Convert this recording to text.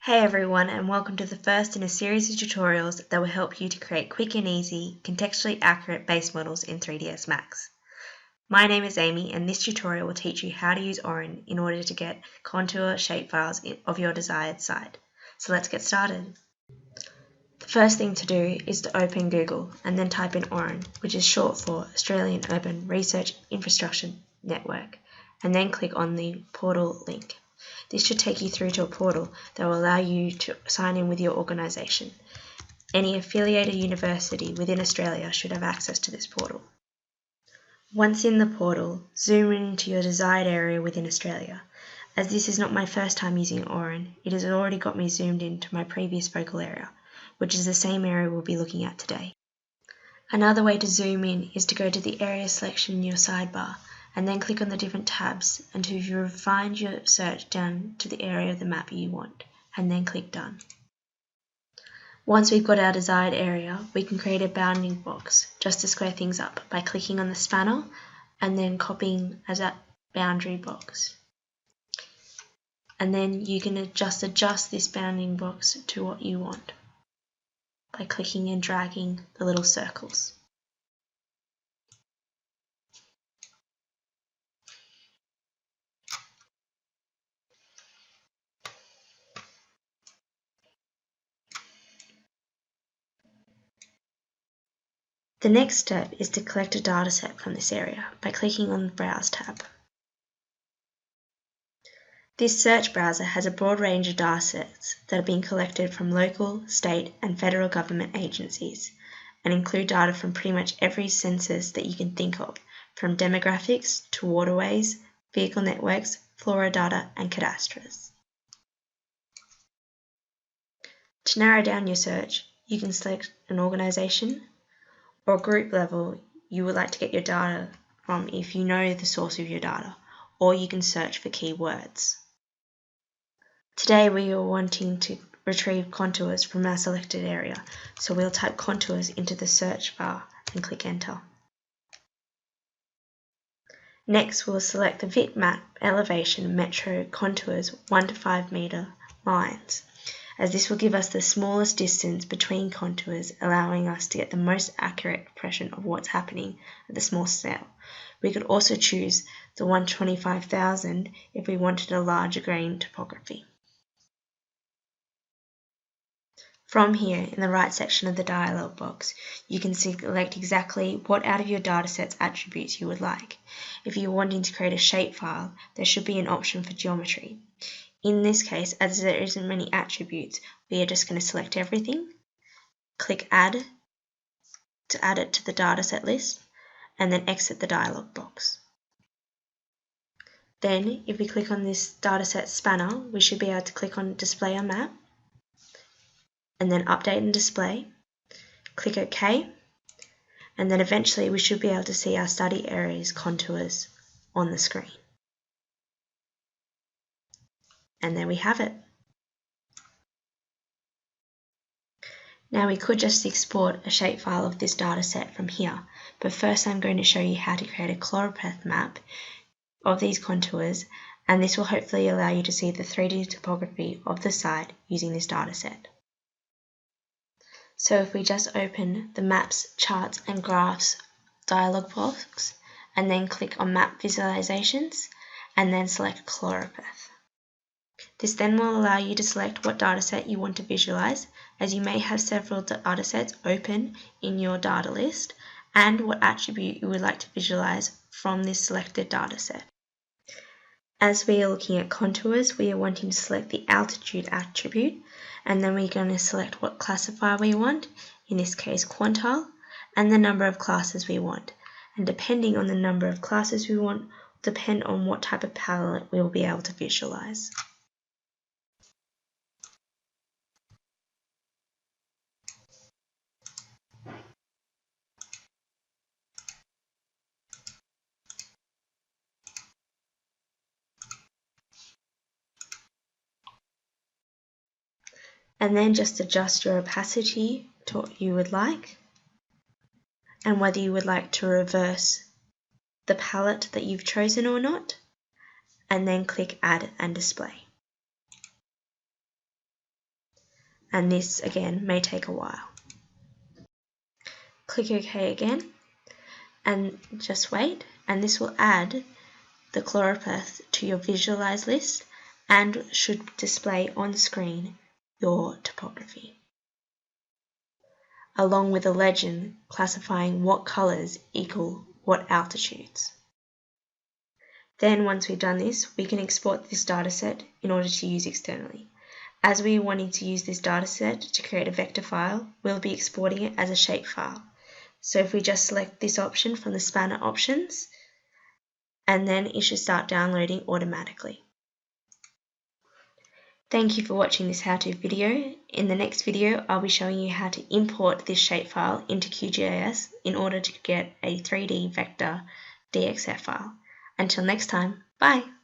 Hey everyone, and welcome to the first in a series of tutorials that will help you to create quick and easy, contextually accurate base models in 3ds Max. My name is Amy, and this tutorial will teach you how to use Aurin in order to get contour shapefiles of your desired site. So let's get started. The first thing to do is to open Google and then type in Aurin, which is short for Australian Urban Research Infrastructure Network, and then click on the portal link. This should take you through to a portal that will allow you to sign in with your organisation. Any affiliated university within Australia should have access to this portal. Once in the portal, zoom in to your desired area within Australia. As this is not my first time using Aurin, it has already got me zoomed into my previous focal area, which is the same area we'll be looking at today. Another way to zoom in is to go to the area selection in your sidebar and then click on the different tabs until you refine your search down to the area of the map you want, and then click Done. Once we've got our desired area, we can create a bounding box just to square things up by clicking on the spanner and then copying as a boundary box. And then you can just adjust this bounding box to what you want by clicking and dragging the little circles. The next step is to collect a dataset from this area by clicking on the Browse tab. This search browser has a broad range of datasets that have been collected from local, state and federal government agencies and include data from pretty much every census that you can think of, from demographics to waterways, vehicle networks, flora data and cadastres. To narrow down your search, you can select an organisation or group level you would like to get your data from if you know the source of your data, or you can search for keywords. Today we are wanting to retrieve contours from our selected area, so we'll type contours into the search bar and click enter. Next we'll select the bitmap elevation metro contours 1 to 5 meter lines, as this will give us the smallest distance between contours, allowing us to get the most accurate impression of what's happening at the small scale. We could also choose the 125,000 if we wanted a larger grain topography. From here, in the right section of the dialog box, you can select exactly what out of your dataset's attributes you would like. If you're wanting to create a shapefile, there should be an option for geometry. In this case, as there isn't many attributes, we are just going to select everything, click Add to add it to the dataset list, and then exit the dialog box. Then, if we click on this dataset spanner, we should be able to click on Display on Map, and then Update and Display, click OK, and then eventually we should be able to see our study area's contours on the screen. And there we have it. Now we could just export a shapefile of this dataset from here, but first I'm going to show you how to create a choropleth map of these contours, and this will hopefully allow you to see the 3D topography of the site using this dataset. So if we just open the Maps, Charts and Graphs dialog box and then click on Map Visualizations and then select choropleth. This then will allow you to select what dataset you want to visualize, as you may have several datasets open in your data list, and what attribute you would like to visualize from this selected dataset. As we are looking at contours, we are wanting to select the altitude attribute, and then we're going to select what classifier we want, in this case quantile, and the number of classes we want. And depending on the number of classes we want, will depend on what type of palette we will be able to visualize. And then just adjust your opacity to what you would like, and whether you would like to reverse the palette that you've chosen or not, and then click Add and Display. and this again may take a while. Click OK again and just wait, and this will add the chloropeth to your visualize list and should display on screen your topography, along with a legend classifying what colours equal what altitudes. Then once we've done this, we can export this dataset in order to use externally. As we are wanting to use this dataset to create a vector file, we'll be exporting it as a shapefile. So if we just select this option from the spanner options, and then it should start downloading automatically. Thank you for watching this how-to video. In the next video, I'll be showing you how to import this shapefile into QGIS in order to get a 3D vector DXF file. Until next time, bye!